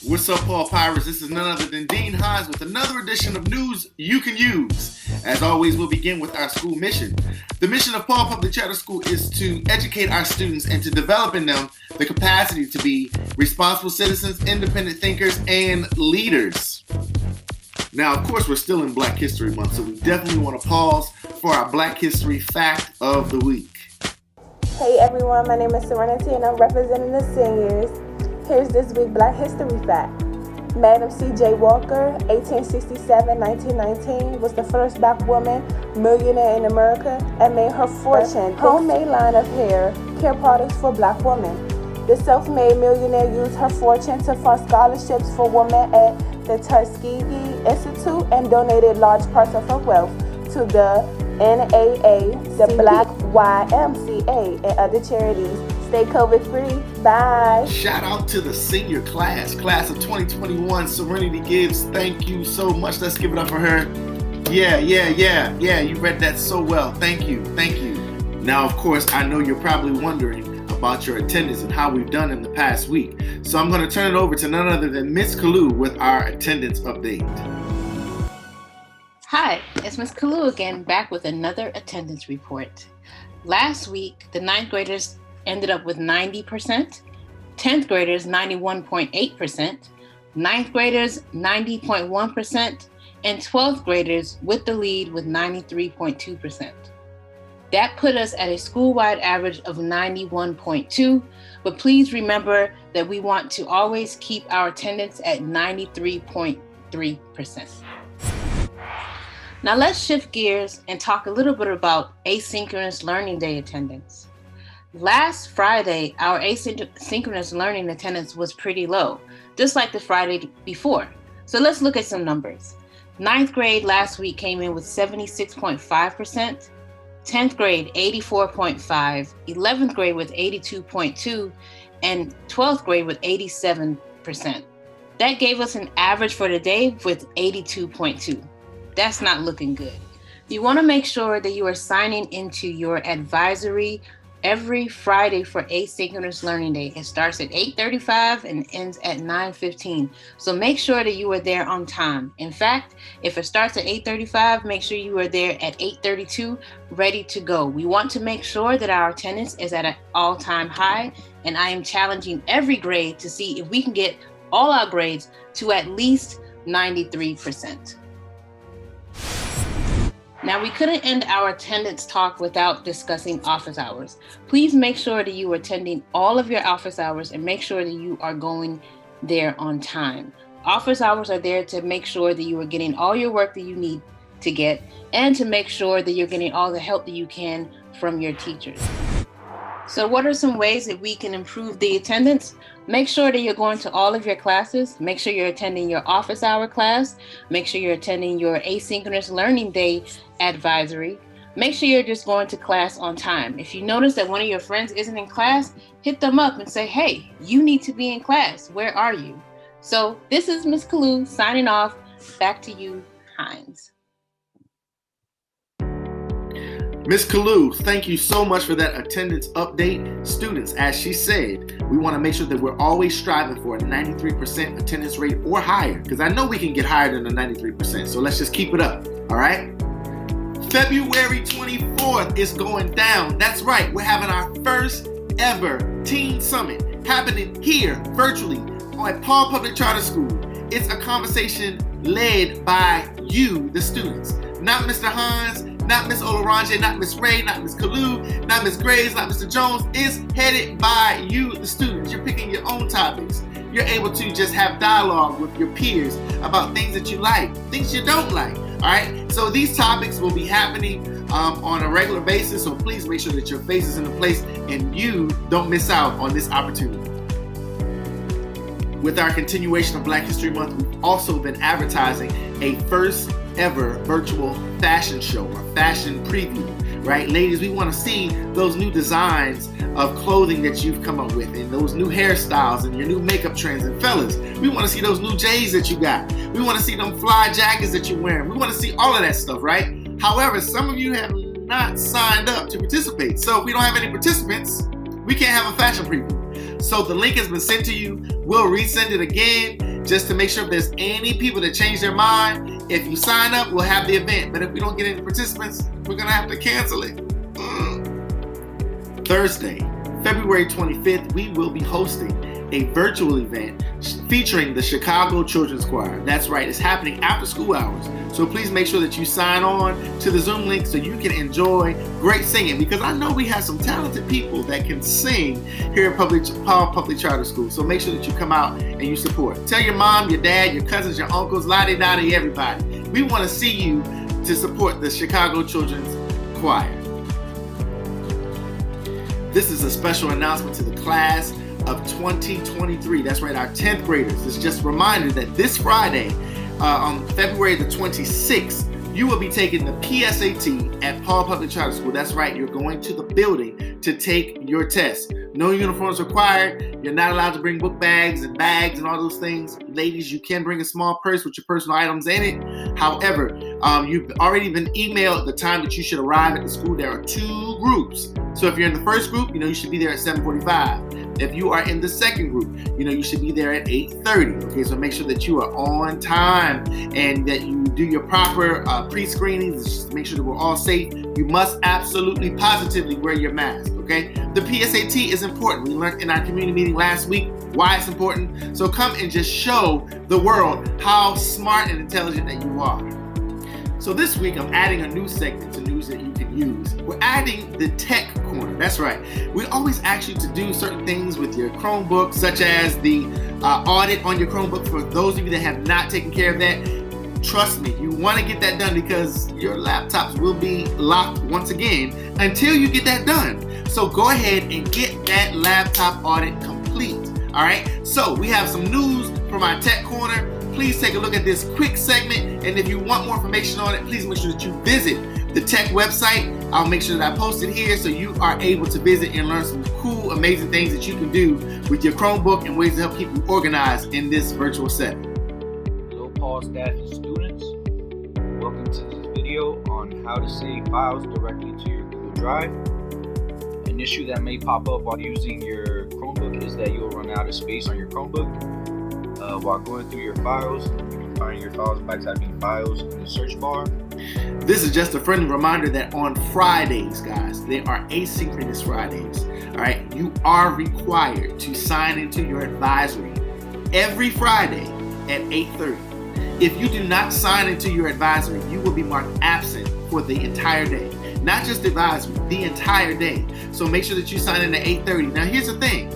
What's up, Paul Pirates? This is none other than Dean Hines with another edition of News You Can Use. As always, we'll begin with our school mission. The mission of Paul Public Charter School is to educate our students and to develop in them the capacity to be responsible citizens, independent thinkers, and leaders. Now, of course, we're still in Black History Month, so we definitely want to pause for our Black History Fact of the Week. Hey everyone, my name is Serenity and I'm representing the seniors. Here's this week's Black History Fact. Madam C.J. Walker, 1867-1919, was the first Black woman millionaire in America and made her fortune homemade line of hair care products for Black women. The self-made millionaire used her fortune to fund scholarships for women at the Tuskegee Institute and donated large parts of her wealth to the NAA, the Black YMCA, and other charities. Stay COVID-free. Bye. Shout out to the senior class of 2021. Serenity Gibbs, thank you so much. Let's give it up for her. Yeah, you read that so well. Thank you. Now, of course, I know you're probably wondering about your attendance and how we've done in the past week. So I'm going to turn it over to none other than Miss Kalu with our attendance update. Hi, it's Ms. Kalu again, back with another attendance report. Last week, the 9th graders ended up with 90%, 10th graders 91.8%, 9th graders 90.1%, and 12th graders with the lead with 93.2%. That put us at a school-wide average of 91.2, but please remember that we want to always keep our attendance at 93.3%. Now let's shift gears and talk a little bit about asynchronous learning day attendance. Last Friday, our asynchronous learning attendance was pretty low, just like the Friday before. So let's look at some numbers. 9th grade last week came in with 76.5%, 10th grade 84.5%, 11th grade with 82.2%, and 12th grade with 87%. That gave us an average for the day with 82.2%. That's not looking good. You want to make sure that you are signing into your advisory every Friday for asynchronous learning day. It starts at 8:35 and ends at 9:15. So make sure that you are there on time. In fact, if it starts at 8:35, make sure you are there at 8:32, ready to go. We want to make sure that our attendance is at an all-time high, and I am challenging every grade to see if we can get all our grades to at least 93%. Now, we couldn't end our attendance talk without discussing office hours. Please make sure that you are attending all of your office hours and make sure that you are going there on time. Office hours are there to make sure that you are getting all your work that you need to get and to make sure that you're getting all the help that you can from your teachers. So what are some ways that we can improve the attendance? Make sure that you're going to all of your classes. Make sure you're attending your office hour class. Make sure you're attending your asynchronous learning day advisory. Make sure you're just going to class on time. If you notice that one of your friends isn't in class, hit them up and say, hey, you need to be in class. Where are you? So this is Ms. Kalu signing off. Back to you, Hines. Miss Kalu, thank you so much for that attendance update. Students, as she said, we want to make sure that we're always striving for a 93% attendance rate or higher, because I know we can get higher than the 93%, so let's just keep it up, all right? February 24th is going down. That's right, we're having our first ever Teen Summit happening here virtually at Paul Public Charter School. It's a conversation led by you, the students, not Mr. Hines, not Miss Olaronje, not Miss Ray, not Miss Kalu, not Miss Graves, not Mr. Jones. It's headed by you, the students. You're picking your own topics. You're able to just have dialogue with your peers about things that you like, things you don't like. All right. So these topics will be happening on a regular basis. So please make sure that your face is in the place and you don't miss out on this opportunity. With our continuation of Black History Month, we've also been advertising a first ever virtual fashion show or fashion preview, right? Ladies, we want to see those new designs of clothing that you've come up with and those new hairstyles and your new makeup trends. And fellas, we want to see those new J's that you got. We want to see them fly jackets that you're wearing. We want to see all of that stuff, right? However, some of you have not signed up to participate. So if we don't have any participants, we can't have a fashion preview. So the link has been sent to you. We'll resend it again. just to make sure if there's any people that change their mind. If you sign up, we'll have the event. But if we don't get any participants, we're going to have to cancel it. Thursday, February 25th, we will be hosting a virtual event featuring the Chicago Children's Choir. That's right, it's happening after school hours. So please make sure that you sign on to the Zoom link so you can enjoy great singing, because I know we have some talented people that can sing here at Powell Public Charter School. So make sure that you come out and you support. Tell your mom, your dad, your cousins, your uncles, la-di-da-di, everybody. We want to see you to support the Chicago Children's Choir. This is a special announcement to the class of 2023. That's right, our 10th graders. It's just a reminder that this Friday, on February the 26th, you will be taking the PSAT at Powell Public Charter School. That's right, you're going to the building to take your test. No uniforms required. You're not allowed to bring book bags and all those things. Ladies, you can bring a small purse with your personal items in it. However, you've already been emailed the time that you should arrive at the school. There are 2 groups. So if you're in the first group, you should be there at 7:45. If you are in the second group, you should be there at 8:30. Okay, so make sure that you are on time and that you do your proper pre-screenings. Just to make sure that we're all safe. You must absolutely, positively wear your mask. Okay, the PSAT is important. We learned in our community meeting last week why it's important. So come and just show the world how smart and intelligent that you are. So this week, I'm adding a new segment to News That You Can Use. We're adding the Tech Corner. That's right. We always ask you to do certain things with your Chromebook, such as the audit on your Chromebook. For those of you that have not taken care of that, trust me, you want to get that done because your laptops will be locked once again until you get that done. So go ahead and get that laptop audit complete. All right. So we have some news from our Tech Corner. Please take a look at this quick segment, and if you want more information on it, please make sure that you visit the tech website. I'll make sure that I post it here so you are able to visit and learn some cool, amazing things that you can do with your Chromebook and ways to help keep you organized in this virtual setting. Hello, Paul staff and students. Welcome to this video on how to save files directly to your Google Drive. An issue that may pop up while using your Chromebook is that you'll run out of space on your Chromebook. While going through your files, you can find your files by typing files in the search bar. This is just a friendly reminder that on Fridays, guys, they are asynchronous Fridays. All right, you are required to sign into your advisory every Friday at 8:30. If you do not sign into your advisory, you will be marked absent for the entire day. Not just advisory, the entire day. So make sure that you sign in at 8:30. Now, here's the thing.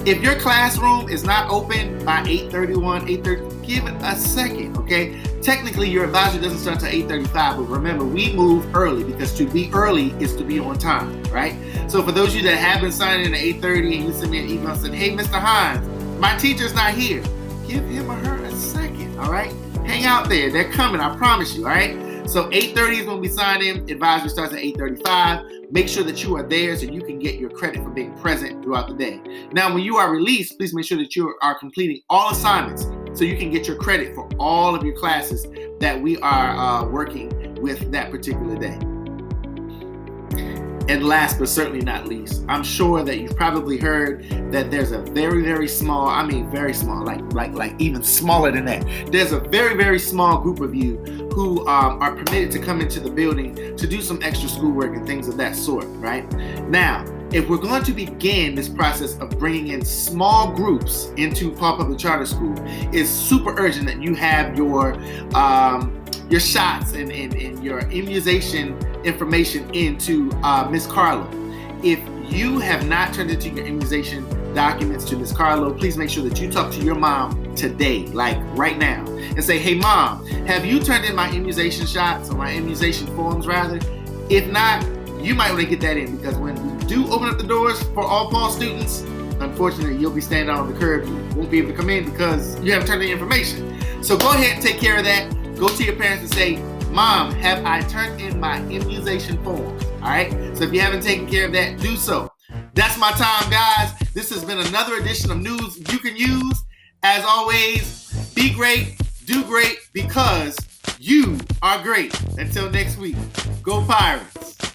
If your classroom is not open by 8:31, 8:30, give it a second, okay? Technically, your advisory doesn't start until 8:35, but remember, we move early because to be early is to be on time, right? So for those of you that have been signing in at 8:30 and you send me an email saying, hey, Mr. Hines, my teacher's not here, give him or her a second, all right? Hang out there. They're coming, I promise you, all right? So 8:30 is when we sign in. Advisory starts at 8:35. Make sure that you are there so you can get your credit for being present throughout the day. Now, when you are released, please make sure that you are completing all assignments so you can get your credit for all of your classes that we are working with that particular day. And last but certainly not least, I'm sure that you've probably heard that there's a very, very small, I mean very small, like even smaller than that. There's a very, very small group of you who are permitted to come into the building to do some extra schoolwork and things of that sort, right? Now, if we're going to begin this process of bringing in small groups into Powell Public Charter School, it's super urgent that you have your shots and your immunization information into Ms. Carlo. If you have not turned into your immunization documents to Ms. Carlo, please make sure that you talk to your mom today, like right now, and say, hey mom, have you turned in my immunization shots or my immunization forms rather? If not, you might want to get that in, because when we do open up the doors for all Paul students, unfortunately, you'll be standing on the curb. You won't be able to come in because you haven't turned in information. So go ahead and take care of that. Go to your parents and say, Mom, have I turned in my immunization form? All right. So if you haven't taken care of that, do so. That's my time, guys. This has been another edition of News You Can Use. As always, be great, do great, because you are great. Until next week, go Pirates.